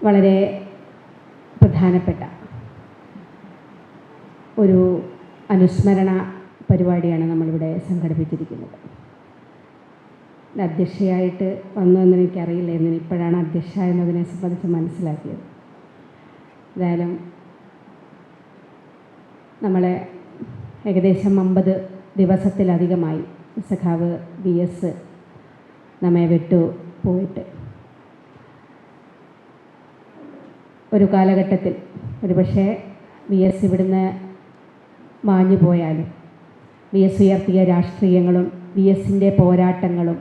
വളരെ പ്രധാനപ്പെട്ട ഒരു അനുസ്മരണ പരിപാടിയാണ് നമ്മളിവിടെ സംഘടിപ്പിച്ചിരിക്കുന്നത്. അധ്യക്ഷയായിട്ട് വന്നു എന്ന് എനിക്കറിയില്ലായിരുന്നു. ഇപ്പോഴാണ് അധ്യക്ഷ എന്നതിനെ സംബന്ധിച്ച് മനസ്സിലാക്കിയത്. എന്തായാലും നമ്മളെ ഏകദേശം 50 ദിവസത്തിലധികമായി സഖാവ് VS നമ്മെ വിട്ടു പോയിട്ട് ഒരു കാലഘട്ടത്തിൽ ഒരുപക്ഷെ VS ഇവിടുന്ന് മാഞ്ഞു പോയാലും VS ഉയർത്തിയ രാഷ്ട്രീയങ്ങളും VSൻ്റെ പോരാട്ടങ്ങളും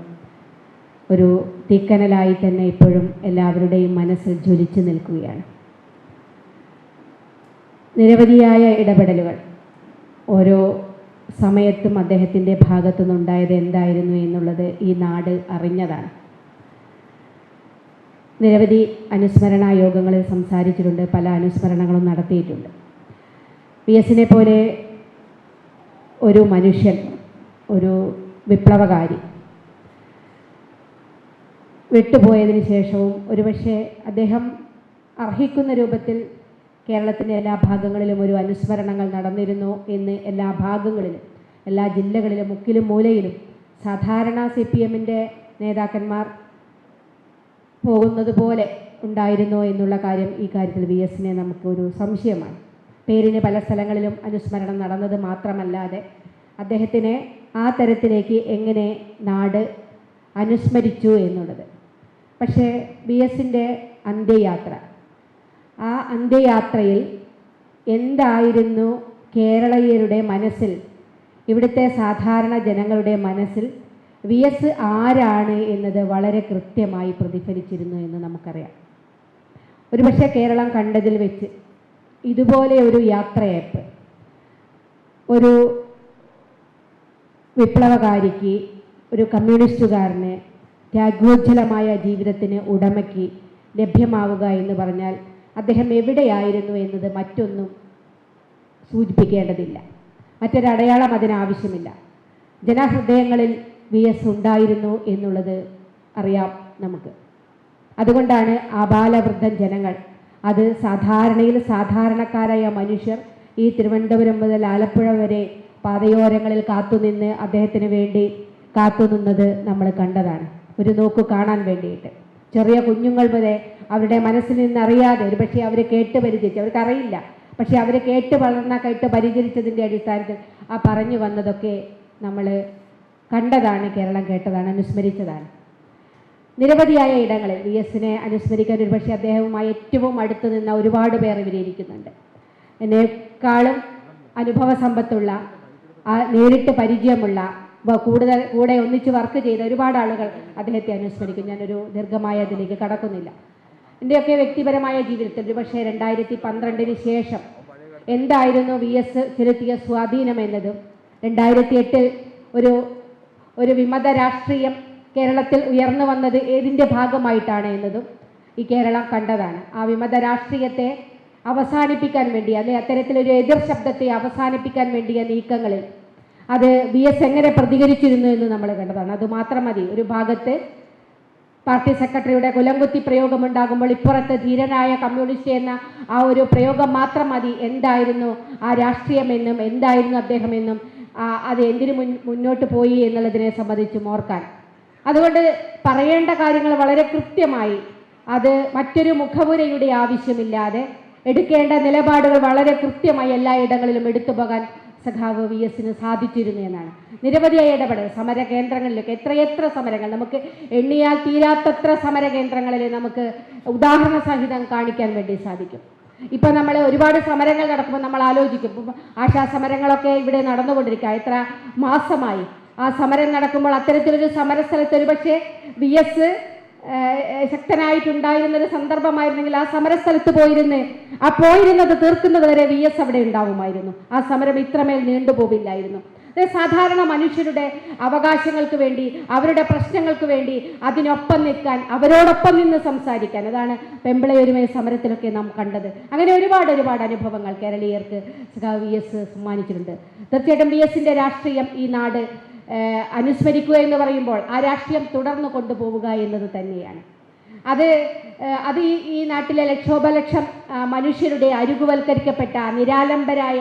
ഒരു തീക്കനലായി തന്നെ ഇപ്പോഴും എല്ലാവരുടെയും മനസ്സിൽ ജ്വലിച്ചു നിൽക്കുകയാണ്. നിരവധിയായ ഇടപെടലുകൾ ഓരോ സമയത്തും അദ്ദേഹത്തിൻ്റെ ഭാഗത്തു നിന്നുണ്ടായത് എന്തായിരുന്നു എന്നുള്ളത് ഈ നാട് അറിഞ്ഞതാണ്. നിരവധി അനുസ്മരണ യോഗങ്ങളിൽ സംസാരിച്ചിട്ടുണ്ട്, പല അനുസ്മരണങ്ങളും നടത്തിയിട്ടുണ്ട്. VSനെ പോലെ ഒരു മനുഷ്യൻ, ഒരു വിപ്ലവകാരി വിട്ടുപോയതിന് ശേഷവും ഒരുപക്ഷെ അദ്ദേഹം അർഹിക്കുന്ന രൂപത്തിൽ കേരളത്തിൻ്റെ എല്ലാ ഭാഗങ്ങളിലും ഒരു അനുസ്മരണങ്ങൾ നടന്നിരുന്നു എന്ന് എല്ലാ ഭാഗങ്ങളിലും, എല്ലാ ജില്ലകളിലും, മുക്കിലും മൂലയിലും സാധാരണ CPMൻ്റെ നേതാക്കന്മാർ പോകുന്നത് പോലെ ഉണ്ടായിരുന്നോ എന്നുള്ള കാര്യം, ഈ കാര്യത്തിൽ VSനെ നമുക്കൊരു സംശയമാണ്. പേരിന് പല സ്ഥലങ്ങളിലും അനുസ്മരണം നടന്നത് മാത്രമല്ലാതെ അദ്ദേഹത്തിനെ ആ തരത്തിലേക്ക് എങ്ങനെ നാട് അനുസ്മരിച്ചു എന്നുള്ളത്. പക്ഷേ VSൻ്റെ അന്ത്യയാത്ര, ആ അന്ത്യയാത്രയിൽ എന്തായിരുന്നു കേരളീയരുടെ മനസ്സിൽ, ഇവിടുത്തെ സാധാരണ ജനങ്ങളുടെ മനസ്സിൽ VS ആരാണ് എന്നത് വളരെ കൃത്യമായി പ്രതിഫലിച്ചിരുന്നു എന്ന് നമുക്കറിയാം. ഒരുപക്ഷെ കേരളം കണ്ടതിൽ വെച്ച് ഇതുപോലെ ഒരു യാത്രയയപ്പ് ഒരു വിപ്ലവകാരിക്ക്, ഒരു കമ്മ്യൂണിസ്റ്റുകാരന്, ത്യാഗോജ്ജലമായ ജീവിതത്തിന് ഉടമയ്ക്ക് ലഭ്യമാവുക എന്ന് പറഞ്ഞാൽ അദ്ദേഹം എവിടെയായിരുന്നു എന്നത് മറ്റൊന്നും സൂചിപ്പിക്കേണ്ടതില്ല, മറ്റൊരടയാളം അതിനാവശ്യമില്ല. ജനഹൃദയങ്ങളിൽ VS ഉണ്ടായിരുന്നു എന്നുള്ളത് അറിയാം നമുക്ക്. അതുകൊണ്ടാണ് ആബാലവൃദ്ധൻ ജനങ്ങൾ, അത് സാധാരണയിൽ സാധാരണക്കാരായ മനുഷ്യർ ഈ തിരുവനന്തപുരം മുതൽ ആലപ്പുഴ വരെ പാതയോരങ്ങളിൽ കാത്തുനിന്ന് അദ്ദേഹത്തിന് വേണ്ടി കാത്തുനിന്നത് നമ്മൾ കണ്ടതാണ്. ഒരു നോക്കു കാണാൻ വേണ്ടിയിട്ട് ചെറിയ കുഞ്ഞുങ്ങൾ വരെ അവരുടെ മനസ്സിൽ നിന്നറിയാതെ, ഒരുപക്ഷെ അവർ കേട്ട് പരിചരിച്ചു, അവർക്കറിയില്ല, പക്ഷേ അവർ കേട്ട് പരിചരിച്ചതിൻ്റെ അടിസ്ഥാനത്തിൽ ആ പറഞ്ഞു വന്നതൊക്കെ നമ്മൾ കണ്ടതാണ്, കേരളം കേട്ടതാണ്, അനുസ്മരിച്ചതാണ്. നിരവധിയായ ഇടങ്ങളിൽ VSനെ അനുസ്മരിക്കാൻ ഒരുപക്ഷെ അദ്ദേഹവുമായി ഏറ്റവും അടുത്ത് നിന്ന ഒരുപാട് പേർ ഇവിടെ ഇരിക്കുന്നുണ്ട്. എന്നെക്കാളും അനുഭവ സമ്പത്തുള്ള, നേരിട്ട് പരിചയമുള്ള, കൂടെ ഒന്നിച്ച് വർക്ക് ചെയ്ത ഒരുപാട് ആളുകൾ അദ്ദേഹത്തെ അനുസ്മരിക്കും. ഞാനൊരു ദീർഘമായ അതിലേക്ക് കടക്കുന്നില്ല. എൻ്റെയൊക്കെ വ്യക്തിപരമായ ജീവിതത്തിൽ ഒരുപക്ഷെ 2012 ശേഷം എന്തായിരുന്നു VS ചെലുത്തിയ സ്വാധീനം എന്നതും, 2008 ഒരു വിമത രാഷ്ട്രീയം കേരളത്തിൽ ഉയർന്നു വന്നത് ഏതിൻ്റെ ഭാഗമായിട്ടാണ് എന്നതും ഈ കേരളം കണ്ടതാണ്. ആ വിമത രാഷ്ട്രീയത്തെ അവസാനിപ്പിക്കാൻ വേണ്ടി, അല്ലെ അത്തരത്തിലൊരു എതിർ ശബ്ദത്തെ അവസാനിപ്പിക്കാൻ വേണ്ടിയ നീക്കങ്ങളിൽ അത് VS എങ്ങനെ പ്രതികരിച്ചിരുന്നു എന്ന് നമ്മൾ കണ്ടതാണ്. അതുമാത്രം മതി, ഒരു ഭാഗത്ത് പാർട്ടി സെക്രട്ടറിയുടെ കുലംകുത്തി പ്രയോഗമുണ്ടാകുമ്പോൾ ഇപ്പുറത്ത് ധീരനായ കമ്മ്യൂണിസ്റ്റ് എന്ന ആ ഒരു പ്രയോഗം മാത്രം മതി എന്തായിരുന്നു ആ രാഷ്ട്രീയമെന്നും എന്തായിരുന്നു അദ്ദേഹമെന്നും അത് എന്തിനു മുന്നോട്ട് പോയി എന്നുള്ളതിനെ സംബന്ധിച്ചും ഓർക്കാൻ. അതുകൊണ്ട് പറയേണ്ട കാര്യങ്ങൾ വളരെ കൃത്യമായി, അത് മറ്റൊരു മുഖവുരയുടെ ആവശ്യമില്ലാതെ എടുക്കേണ്ട നിലപാടുകൾ വളരെ കൃത്യമായി എല്ലായിടങ്ങളിലും എടുത്തു പോകാൻ സഖാവ് VSന് സാധിച്ചിരുന്നു എന്നാണ്. നിരവധിയായ ഇടപെടൽ സമര കേന്ദ്രങ്ങളിലേക്ക്, എത്രയെത്ര സമരങ്ങൾ, നമുക്ക് എണ്ണിയാൽ തീരാത്തത്ര സമര കേന്ദ്രങ്ങളിൽ നമുക്ക് ഉദാഹരണ സഹിതം കാണിക്കാൻ വേണ്ടി സാധിക്കും. ഇപ്പം നമ്മൾ ഒരുപാട് സമരങ്ങൾ നടക്കുമ്പോൾ നമ്മൾ ആലോചിക്കും, ആശാ സമരങ്ങളൊക്കെ ഇവിടെ നടന്നുകൊണ്ടിരിക്കുക, എത്ര മാസമായി ആ സമരം നടക്കുമ്പോൾ അത്തരത്തിലൊരു സമരസ്ഥലത്ത് ഒരുപക്ഷെ VS ശക്തനായിട്ടുണ്ടായിരുന്നൊരു സന്ദർഭമായിരുന്നെങ്കിൽ ആ സമരസ്ഥലത്ത് പോയിരുന്നത് തീർക്കുന്നത് വരെ VS അവിടെ ഉണ്ടാവുമായിരുന്നു. ആ സമരം ഇത്രമേൽ നീണ്ടുപോകില്ലായിരുന്നു. സാധാരണ മനുഷ്യരുടെ അവകാശങ്ങൾക്ക് വേണ്ടി, അവരുടെ പ്രശ്നങ്ങൾക്ക് വേണ്ടി അതിനൊപ്പം നിൽക്കാൻ, അവരോടൊപ്പം നിന്ന് സംസാരിക്കാൻ, അതാണ് പെമ്പിളയൊരുമയ സമരത്തിലൊക്കെ നാം കണ്ടത്. അങ്ങനെ ഒരുപാട് അനുഭവങ്ങൾ കേരളീയർക്ക് VS സമ്മാനിച്ചിട്ടുണ്ട്. തീർച്ചയായിട്ടും VSൻ്റെ രാഷ്ട്രീയം ഈ നാട് അനുസ്മരിക്കുക എന്ന് പറയുമ്പോൾ ആ രാഷ്ട്രീയം തുടർന്നു കൊണ്ടുപോവുക എന്നത് തന്നെയാണ്. അത് അത് ഈ നാട്ടിലെ ലക്ഷോപലക്ഷം മനുഷ്യരുടെ അരികുവൽക്കരിക്കപ്പെട്ട നിരാലംബരായ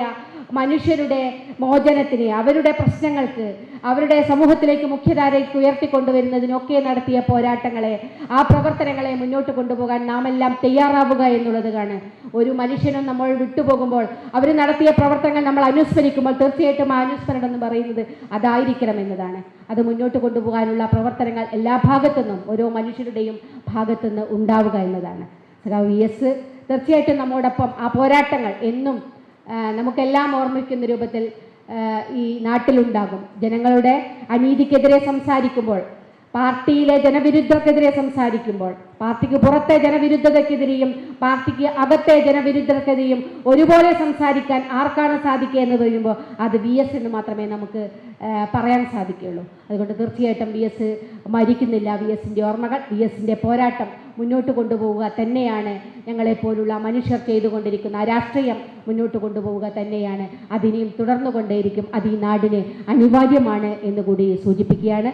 മനുഷ്യരുടെ മോചനത്തിന്, അവരുടെ പ്രശ്നങ്ങൾക്ക്, അവരുടെ സമൂഹത്തിലേക്ക് മുഖ്യധാരയ്ക്ക് ഉയർത്തിക്കൊണ്ടുവരുന്നതിനൊക്കെ നടത്തിയ പോരാട്ടങ്ങളെ, ആ പ്രവർത്തനങ്ങളെ മുന്നോട്ട് കൊണ്ടുപോകാൻ നാം എല്ലാം തയ്യാറാവുക എന്നുള്ളതാണ്. ഒരു മനുഷ്യനും നമ്മൾ വിട്ടുപോകുമ്പോൾ അവർ നടത്തിയ പ്രവർത്തനങ്ങൾ നമ്മൾ അനുസ്മരിക്കുമ്പോൾ തീർച്ചയായിട്ടും ആ അനുസ്മരണം എന്ന് പറയുന്നത് അതായിരിക്കണം എന്നതാണ്. അത് മുന്നോട്ട് കൊണ്ടുപോകാനുള്ള പ്രവർത്തനങ്ങൾ എല്ലാ ഭാഗത്തുനിന്നും, ഓരോ മനുഷ്യരുടെയും ഭാഗത്തുനിന്ന് ഉണ്ടാവുക എന്നതാണ്. സഖാവ് VS തീർച്ചയായിട്ടും നമ്മോടൊപ്പം ആ പോരാട്ടങ്ങൾ എന്നും നമുക്കെല്ലാം ഓർമ്മിക്കുന്ന രൂപത്തിൽ ഈ നാട്ടിലുണ്ടാകും. ജനങ്ങളുടെ അനീതിക്കെതിരെ സംസാരിക്കുമ്പോൾ, പാർട്ടിയിലെ ജനവിരുദ്ധർക്കെതിരെ സംസാരിക്കുമ്പോൾ, പാർട്ടിക്ക് പുറത്തെ ജനവിരുദ്ധതയ്ക്കെതിരെയും പാർട്ടിക്ക് അകത്തെ ജനവിരുദ്ധർക്കെതിരെയും ഒരുപോലെ സംസാരിക്കാൻ ആർക്കാണ് സാധിക്കുക എന്ന് പറയുമ്പോൾ അത് VS എന്ന് മാത്രമേ നമുക്ക് പറയാൻ സാധിക്കുകയുള്ളൂ. അതുകൊണ്ട് തീർച്ചയായിട്ടും VS മരിക്കുന്നില്ല. VSൻ്റെ ഓർമ്മകൾ, VSൻ്റെ പോരാട്ടം മുന്നോട്ട് കൊണ്ടുപോവുക തന്നെയാണ് ഞങ്ങളെപ്പോലുള്ള മനുഷ്യർ ചെയ്തുകൊണ്ടിരിക്കുന്ന രാഷ്ട്രീയം മുന്നോട്ട് കൊണ്ടുപോവുക തന്നെയാണ്. അതിനെയും തുടർന്നു കൊണ്ടേയിരിക്കും. അത് ഈ നാടിന് അനിവാര്യമാണ് എന്ന് കൂടി സൂചിപ്പിക്കുകയാണ്.